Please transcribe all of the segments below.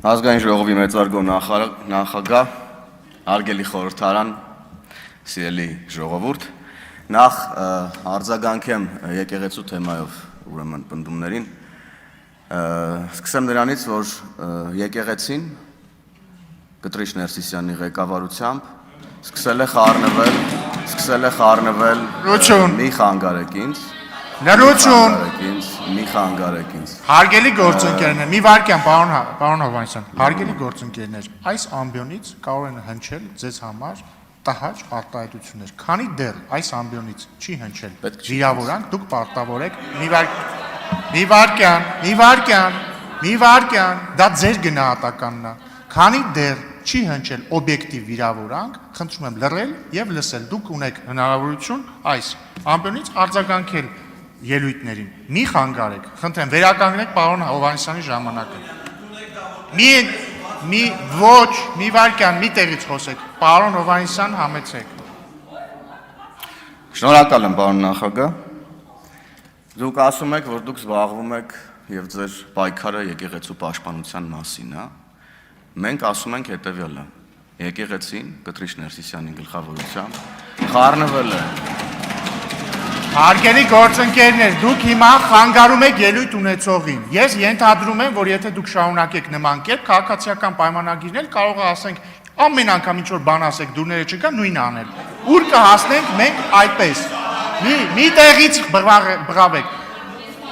Ազգային ժողովի մեծարգո նախագահ, հարգելի խորհրդարան, սիրելի ժողովուրդ, նախ արձագանքեմ եկեղեցու թեմայով ուրեմն պնդումներին, սկսեմ նրանից, որ եկեղեցին Կտրիչ Ներսիսյանի ղեկավարությամբ սկսել է խառնվել մի խանգարեք ինձ, մի խանգարեք ինձ։ Հարգելի գործընկերներ, մի վարքյան, պարոն Հովհաննիսյան, հարգելի գործընկերներ, այս ամբիոնից կարող են հնչել ձեզ համար տհաճ արտահայտություններ, քանի դեռ այս ամբիոնից չի հնչել վիրավորանք, դուք պարտավոր եք մի վարքյան, դա ձեր գնահատականն է, քանի դեռ չի հնչել օբյեկտիվ վիրավորանք, խնդրում եմ լռել եւ լսել, դուք ունեք հնարավորություն այս ամբիոնից արձագանքել ելույթներին, մի խանգարեք, խնդրեմ, վերականգնեք պարոն Հովհաննիսյանի ժամանակը։ Մի վարքյան, մի տեղից խոսեք, պարոն Հովհաննիսյան, համեցեք։ Շնորհակալ եմ, պարոն նախագահ։ Դուք ասում եք, որ դուք զբաղվում եք եւ ձեր պայքարը եկեղեցու պաշտպանության մասին է։ Մենք ասում ենք հետեւյալը. եկեղեցին Կտրիչ Ներսիսյանի գլխավորությամբ խառնվել է։ Հարգելի գործընկերներ, դուք հիմա խանգարում եք ելույթ ունեցողին։ Ես ենթադրում եմ, որ եթե դուք շարունակեք նման կերպ, քաղաքացիական պայմանագիրներ կարող է ասենք ամեն անգամ ինչ որ բան ասեք, դուրները չկա, նույնը անել։ Ուր կհասնենք մենք այդպես։ Մի տեղից բռավեք։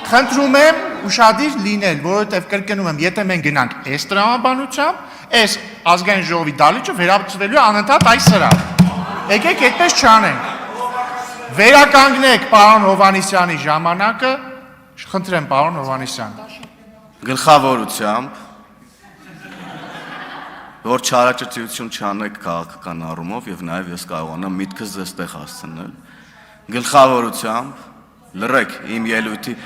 Խնդրում եմ ուշադիր լինել, որովհետև կրկնում եմ, եթե մենք գնանք այս տրամաբանությամբ, այս ազգային ժողովի դալիճը վերաբացվելու է անընդհատ այս սրահ։ Եկեք այդպես չանենք։ Վերականգնեք պարոն Հովհաննիսյանի ժամանակը, խնդրեմ պարոն Հովհաննիսյան։ Գլխավորությամբ, որ չարաճճիություն չանեք քաղաքական առումով եւ նաեւ ես կարողանամ միտքս ձեզ տեղ հասցնել, գլխավորությամբ լռեք իմ ելույթի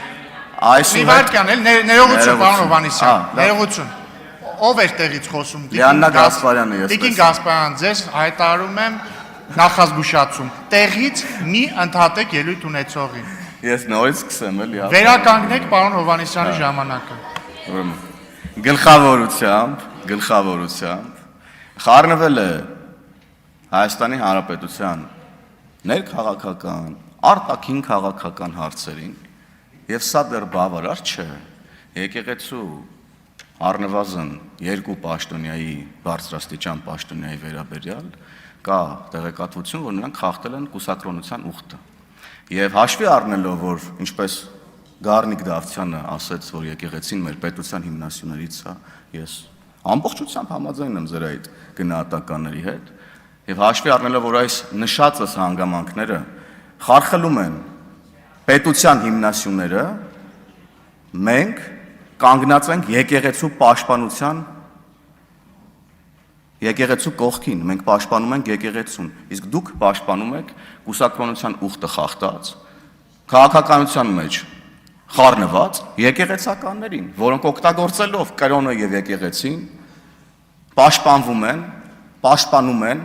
Մի վարքյան էլ ներողություն պարոն Հովհաննիսյան, ներողություն։ Ով էր տեղից խոսում։ Լիաննա Գասպարյանը ես։ Տիկին Գասպարյան, ձեզ հայտարարում եմ նախազգուշացում, տեղից մի ընդհատեք ելույթ ունեցողին։ Ես նորից սկսեմ էլի։ Վերականգնեք պարոն Հովհաննիսյանի ժամանակը։ Գլխավորությամբ խառնվել է Հայաստանի Հանրապետության ներքաղաքական, արտաքին քաղաքական հարցերին, եւ սա դեռ բավարար չէ։ Եկեղեցու առնվազն երկու պաշտոնյայի բարձրաստիճան պաշտոնյայի վերաբերյալ կա տեղեկատվություն, որ նրանք խախտել են կուսակրոնության ուխտը։ Եվ հաշվի առնելով, որ ինչպես Գառնիկ Դավթյանը ասեց, որ եկեղեցին մեր պետության հիմնասյուներից է, ես ամբողջությամբ համաձայն եմ ձեր այդ գնահատականների հետ, եւ հաշվի առնելով, որ այս նշածս հանգամանքները խարխլում են պետության հիմնասյուները, մենք կանգնած ենք եկեղեցու պաշտպանության եկեղեցու կողքին, մենք պաշտպանում ենք եկեղեցուն, իսկ դուք պաշտպանում եք կուսակրոնության ուխտը խախտած, քաղաքականության մեջ խառնված եկեղեցականներին, որոնք օգտագործելով կրոնը եւ եկեղեցին պաշտպանում են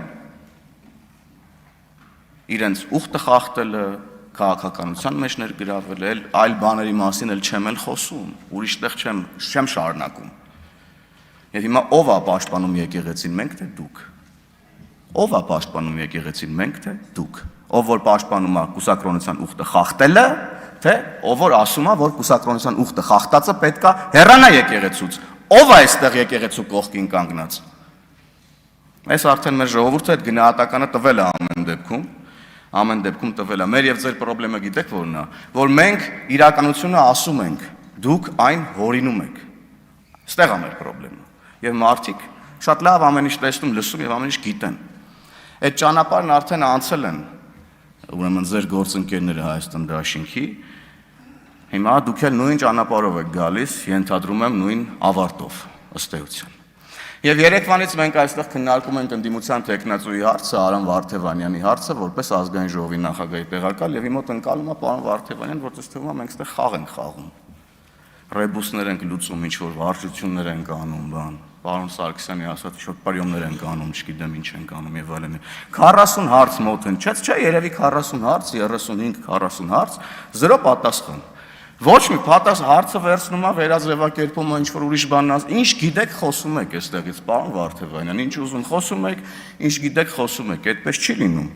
իրենց ուխտը խախտելը, քաղաքականության մեջ ներգրավել է, այլ բաների մասին էլ չեմ էլ խոսում, ուրիշտեղ չեմ շարունակում։ Եվ հիմա ով է պաշտպանում եկեղեցին, մենք թե դուք։ Ով է պաշտպանում եկեղեցին, մենք թե դուք։ Ով որ պաշտպանում է կուսակրոնության ուխտը խախտելը, թե ով որ ասում է, որ կուսակրոնության ուխտը խախտածը պետք է հեռանա եկեղեցուց։ Ով է այստեղ եկեղեցու կողքին կանգնած։ Այս արդեն մեր ժողովուրդը այդ գնահատականը տվել է ամեն դեպքում տվել է։ Մեր եւ ձեր խնդրեմը գիտեք որն է, որ մենք իրականությունը ասում ենք, դուք այն հորինում եք։ Ստեղ է մեր խնդրեմը։ Եվ մարդիկ շատ լավ ամեն ինչ տեսնում, լսում եւ ամեն ինչ գիտեն։ Այդ ճանապարհն արդեն անցել են, ուրեմն ձեր գործընկերները Հայաստան դաշինքի։ Հիմա դուք էլ նույն ճանապարհով եք գալիս, ենթադրում եմ նույն ավարտով, ըստ էության։ Եվ երեկվանից մենք այստեղ քննարկում ենք ընդդիմության տեխնացուի հարցը, Արամ Վարդևանյանի հարցը, որպես ազգային ժողովի նախագահի տեղակալ, եւ իմոտ ընկալում է պարոն Վարդևանյան, որ ցույց տվում է մենք այստեղ խաղ ենք խաղում։ Ռեբուսներ ենք լուծում, ինչ որ վարժություններ ենք անում, բան։ Պարոն Սարգսյանի ասած ինչ որ պարյոմներ ենք անում, չգիտեմ ինչ ենք անում եւ այլն։ 40 հարց մոտ հնչեց, չէ, երևի 40 հարց, 35-40 հարց, 0 պատասխան։ Ոչ մի հարցը վերցնում է վերաձևակերպում է ինչ-որ ուրիշ բան, ինչ գիտեք խոսում եք այստեղից, պարոն Վարդևանյան, ինչ ուզում խոսում եք, ինչ գիտեք խոսում եք, այդպես չի լինում։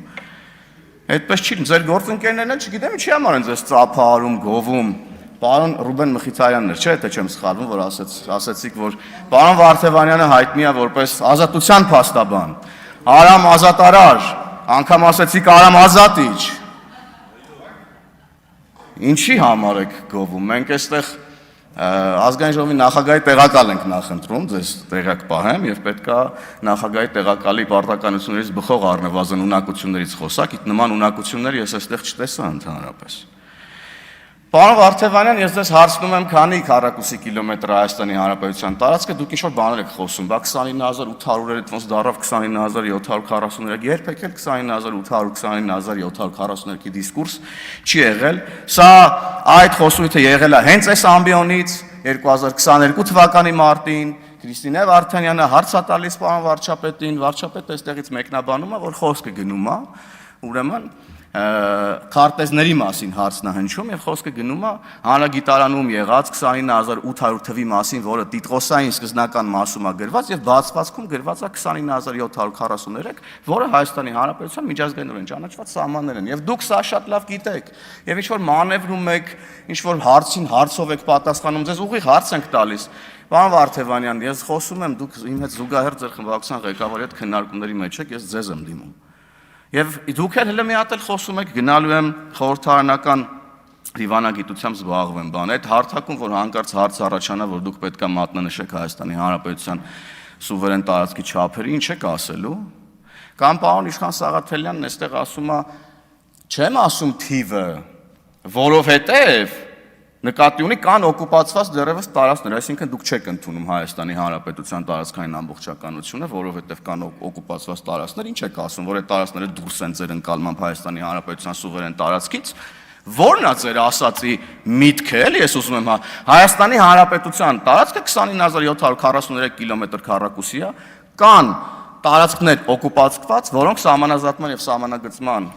Այդպես չի լինում, ձեր գործընկերներն էլ չգիտեմ ինչի համար են ձեզ ծափահարում, գովում։ Պարոն Ռուբեն Մխիթարյանն էր, չէ՞, թե չեմ սխալվում, որ ասեցիք, որ պարոն Վարդևանյանը հայտնի է որպես ազատության փաստաբան, Արամ ազատարար, անգամ ասեցիք Արամ ազատիչ։ Ինչի համար եք գովում։ Մենք այստեղ ազգային ժողովի նախագահի տեղակալ ենք նախընտրում, ձեզ տեղակ պահեմ եւ պետքա նախագահի տեղակալի պարտականություններից բխող առնվազն ունակություններից խոսակ, իդ նման ունակություններ ես այստեղ չտեսա ընդհանրապես։ Պարոն Վարդևանյան, ես ձեզ հարցնում եմ, քանի քառակուսի կիլոմետր Հայաստանի Հանրապետության տարածքը դուք ինչ-որ բաներ եք խոսում, բա 29800-ը ոնց դառավ 29743, երբեք էլ 29800, 29743-ի դիսկուրս չի եղել։ Սա այդ խոսույթը եղել է հենց այս ամբիոնից 2022 թվականի մարտին, Քրիստինե Վարդանյանը հարց է տալիս պարոն վարչապետին, վարչապետը այստեղից մեկնաբանում է, որ խոսքը գնում է, ուրեմն քարտեզների մասին հարցն է հնչում եւ խոսքը գնում է հանրագիտարանում եղած 29800 թվի մասին, որը տիտղոսային սկզբնական մասում է գրված եւ բացվածքում գրված է 29743, որը Հայաստանի Հանրապետության միջազգայինորեն ճանաչված սահմաններ են։ Եվ դուք սա շատ լավ գիտեք։ Եվ ինչ որ մանևրում եք, ինչ որ հարցին հարցով եք պատասխանում, ձեզ ուղիղ հարց ենք տալիս։ Պարոն Վարդևանյան, ես խոսում եմ, դուք իմ հետ զուգահեռ ձեր խմբակցության ղեկավարի հետ քննարկումների մեջ եք, ես ձեզ եմ դիմում։ Եվ դուք էլ հենց մի հատ էլ խոսում եք, գնալու եմ խորհրդարանական դիվանագիտությամբ զբաղվեմ, բան, այդ հարթակում, որ հանկարծ հարց առաջանա, որ դուք պետք է մատնանշեք Հայաստանի Հանրապետության սուվերեն տարածքի չափերը, ինչ եք ասելու։ Կամ պարոն Իշխան Սաղաթելյանն այստեղ ասում է, չեմ ասում թիվը, որովհետև նկատի ունի կան օկուպացված դեռևս տարածքներ, այսինքն դուք չեք ընդունում Հայաստանի Հանրապետության տարածքային ամբողջականությունը, որովհետև կան օկուպացված տարածքներ, ինչ եք ասում, որ այդ տարածքները դուրս են ձեր ընկալմամբ Հայաստանի Հանրապետության սուվերեն տարածքից, որն է ձեր ասացի միտքը, էլի ես ուզում եմ, Հայաստանի Հանրապետության տարածքը 29743 կիլոմետր քառակուսի է, կան տարածքներ օկուպացված, որոնք սահմանազատման եւ սահմանագծման,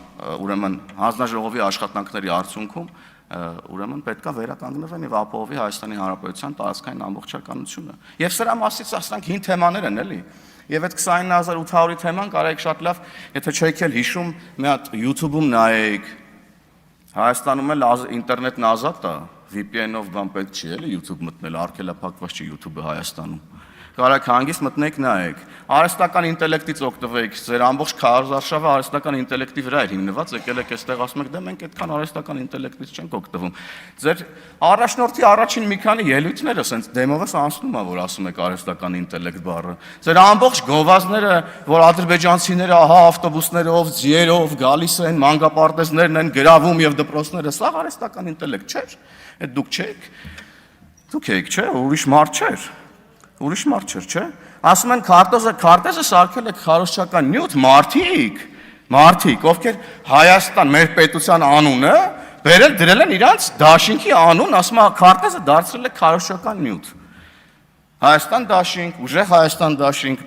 ուրեմն հանձնաժողովի աշխատանքների արդյունքում ուրեմն պետքա վերականգնվեն եւ ապահովի Հայաստանի Հանրապետության տարածքային ամբողջականությունը։ Եվ սրա մասից ասենք հին թեմաներ են, էլի։ Եվ այդ 29800-ի թեման կարեք շատ լավ, եթե չեք էլ հիշում, մի հատ YouTube-ում նայեք։ Հայաստանում էլ ինտերնետն ազատ է, VPN-ով բան պետք չի, էլի YouTube մտնել, արգելափակված չի YouTube-ը Հայաստանում։ Կարեք հանգիստ մտնեք նայեք։ Արհեստական ինտելեկտից օգտվեք, ձեր ամբողջ քարոզարշավը արհեստական ինտելեկտի վրա է հիմնված, եկել եք այստեղ ասում եք, դե մենք այդքան արհեստական ինտելեկտից չենք օգտվում։ Ձեր առաջնորդի առաջին մի քանի ելույթները ասենց դեմովս անցնում է, որ ասում եք արհեստական ինտելեկտ բառը։ Ձեր ամբողջ գովազները, որ ադրբեջանցիները ահա ավտոբուսներով, ձիերով գալիս են, մանկապարտեզներն են գրավում եւ դպրոցները, սա արհեստական ինտելեկտ չէ։ Այդ դուք չեք։ Դուք եք, չէ, ուրիշ մարդ չէ։ Ուրիշ մարդ չէ, չէ։ Ասում են քարտեզը սարքել եք քարոզչական նյութ, մարդիկ, ովքեր Հայաստան մեր պետության անունը դրել են իրանց դաշինքի անուն, ասում է քարտեզը դարձրել է քարոզչական նյութ։ Հայաստան դաշինք, ուժեղ Հայաստան դաշինք,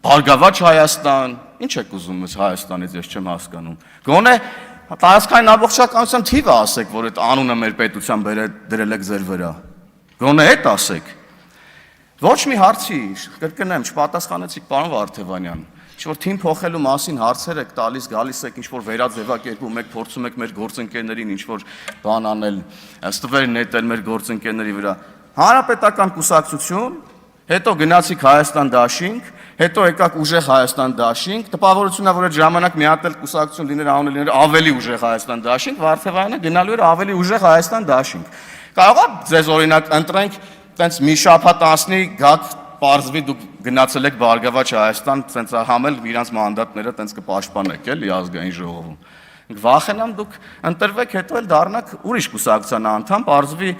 Բարգավաճ Հայաստան, ինչ եք ուզում ես Հայաստանից, ես չեմ հասկանում։ Գոնե տարածքային ամբողջականության թիվը ասեք, որ այդ անունը մեր պետության դրել եք ձեր վրա։ Գոնե այդ ասեք։ Ոչ մի հարցի, կրկնեմ, չպատասխանեցիք պարոն Վարդևանյան, ինչ-որ թիմ փոխելու մասին հարցեր եք տալիս, գալիս եք, ինչ-որ վերաձևակերպում եք, փորձում եք մեր գործընկերներին ինչ-որ բան անել, ստվեր նետել մեր գործընկերների վրա։ Հանրապետական կուսակցություն, հետո գնացիք Հայաստան դաշինք, հետո եկաք ուժեղ Հայաստան դաշինք, տպավորությունն է, որ այդ ժամանակ մի հատ էլ կուսակցություն լիներ, անունը լիներ ավելի ուժեղ Հայաստան դաշինք, Վարդևանյանը գնալու էր ավելի ուժեղ Հայաստան դաշինք։ Կարող է ձեզ օրինակ ընտրենք տենց մի շաբաթ անցնի, գաք պարզվի դուք գնացել եք Բարգավաճ Հայաստան, տենց համել իրանց մանդատները տենց կպաշտպանեք էլի ազգային ժողովում։ Վախենամ դուք ընտրվեք, հետո էլ դառնաք ուրիշ կուսակցության անդամ, պարզվի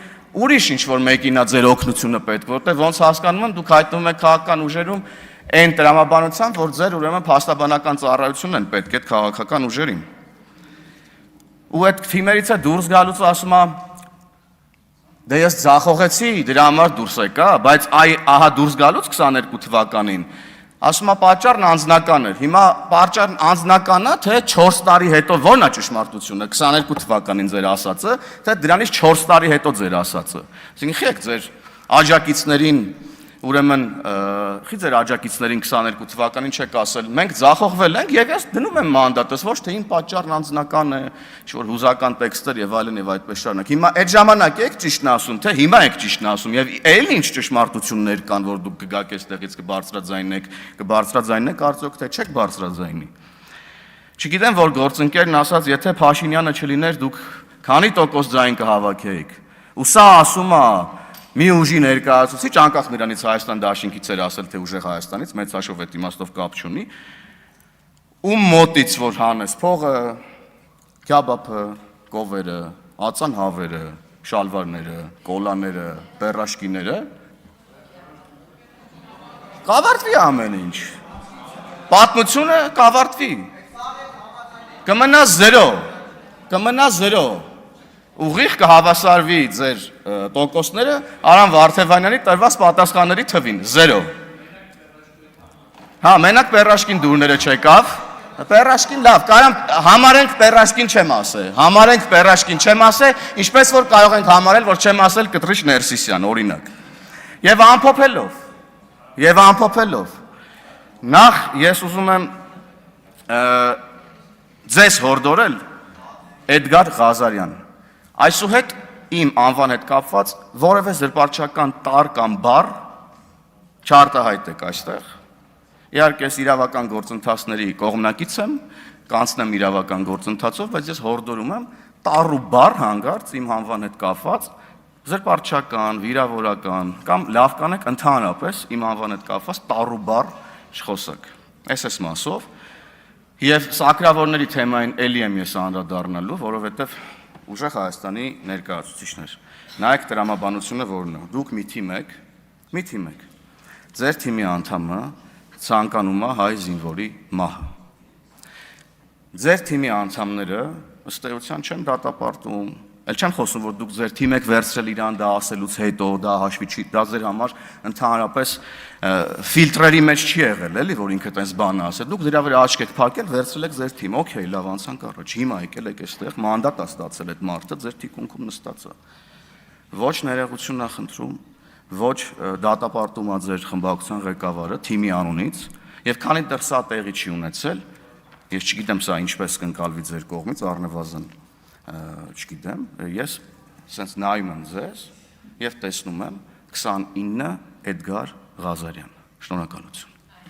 ուրիշ ինչ-որ մեկինա ձեր օգնությունը պետք, որտեղ ոնց հասկանում եմ դուք հայտնվում եք քաղաքական ուժերում այն տրամաբանությամբ, որ ձեր ուրեմն փաստաբանական ծառայությունն են պետք այդ քաղաքական ուժերին։ Ու այդ թիմերից է դուրս գալուց ասում է դե ես ձախողեցի, դրա համար դուրս եկա, բայց ահա դուրս գալուց 22 թվականին Ասում է պատճառն անձնական էր։ Հիմա պատճառն անձնականա, թե 4 տարի հետո ո՞րն է ճշմարտությունը, 22 թվականին ձեր ասածը, թե դրանից 4 տարի հետո ձեր ասածը։ Այսինքն խեք ձեր աջակիցներին, ուրեմն խի ձեր աջակիցներին 22 թվականին չեք ասել, մենք ձախողվել ենք եւ ես դնում եմ մանդատս, ոչ թե իմ պատճառն անձնական է, ինչ-որ հուզական տեքստեր եւ այլն եւ այդպես շարունակ։ Հիմա այդ ժամանակ եք ճիշտն ասում, թե հիմա եք ճիշտն ասում եւ այլ ինչ ճշմարտություններ կան, որ դուք կգաք այստեղից կբարձրաձայնեք, արդյոք թե չեք բարձրաձայնի։ Չգիտեմ, որ գործընկերն ասաց, եթե Փաշինյանը չլիներ, դուք քանի տոկոս ձայն կհավաքեիք։ Ու սա ասում է մի ուժի ներկայացուցիչ, անկախ նրանից Հայաստան դաշինքից էր ասել, թե ուժեղ Հայաստանից, մեծ հաշվով այդ իմաստով կապ չունի, ում մոտից որ հանես փողը, քյաբաբը, կովերը, ածան հավերը, շալվարները, կոլաները, բեռաշկիները, կավարտվի ամեն ինչ։ Պատմությունը կավարտվի։ Կմնա 0։ Ուղիղ կհավասարվի ձեր տոկոսները Արամ Վարդևանյանի տրված պատասխանների թվին 0։ Հա, մենակ պերաշկին դուրները չեկավ, պերաշկին լավ, կարամ համարենք պերաշկին չեմ ասե, ինչպես որ կարող ենք համարել, որ չեմ ասել Կտրիչ Ներսիսյան, օրինակ։ Եվ ամփոփելով, նախ ես ուզում եմ ձեզ հորդորել Էդգար Ղազարյան։ Այսուհետ իմ անվան հետ կապված որևէ զրպարտչական տառ կամ բառ չարտահայտեք այստեղ։ Իհարկե ես իրավական գործընթացների կողմնակից եմ, կանցնեմ իրավական գործընթացով, բայց ես հորդորում եմ տառ ու բառ հանգարց իմ անվան հետ կապված զրպարտչական, վիրավորական կամ լավ կանեք ընդհանրապես իմ անվան հետ կապված տառ ու բառ չխոսեք։ Այս մասով եւ սակրավորների թեմային էլի եմ ես անդրադառնալու, որովհետեւ ուժեղ Հայաստանի ներկայացուցիչներ։ Նայեք տրամաբանությունը որն է։ Դուք մի թիմ եք։ Ձեր թիմի անդամը ցանկանում է հայ զինվորի մահը։ Ձեր թիմի անդամները ըստ էության չեն դատապարտում, ել չեմ խոսում, որ դուք ձեր թիմ եք վերցրել իրան դա ասելուց հետո, դա հաշվի չի, դա ձեր համար ընդհանրապես ֆիլտրերի մեջ չի եղել, էլի, որ ինքը տես բանը ասել։ Դուք դրա վրա աչք եք փակել, վերցրել եք ձեր թիմ, օքեյ, լավ, անցանք առաջ։ Հիմա եկել եք այստեղ, մանդատ է ստացել այդ մարդը, ձեր թիկունքում նստած է։ Ոչ ներողություն ա խնդրում, ոչ դատապարտում ա ձեր խմբակցության ղեկավարը թիմի անունից, եւ քանի դեռ սա տեղի չի ունեցել, ես չգիտեմ սա ինչպես կընկալվի ձեր կողմից, առնվազն չգիտեմ, ես սենց նայում եմ ձեզ եւ տեսնում եմ 29 Էդգար Ղազարյան։ Շնորհակալություն։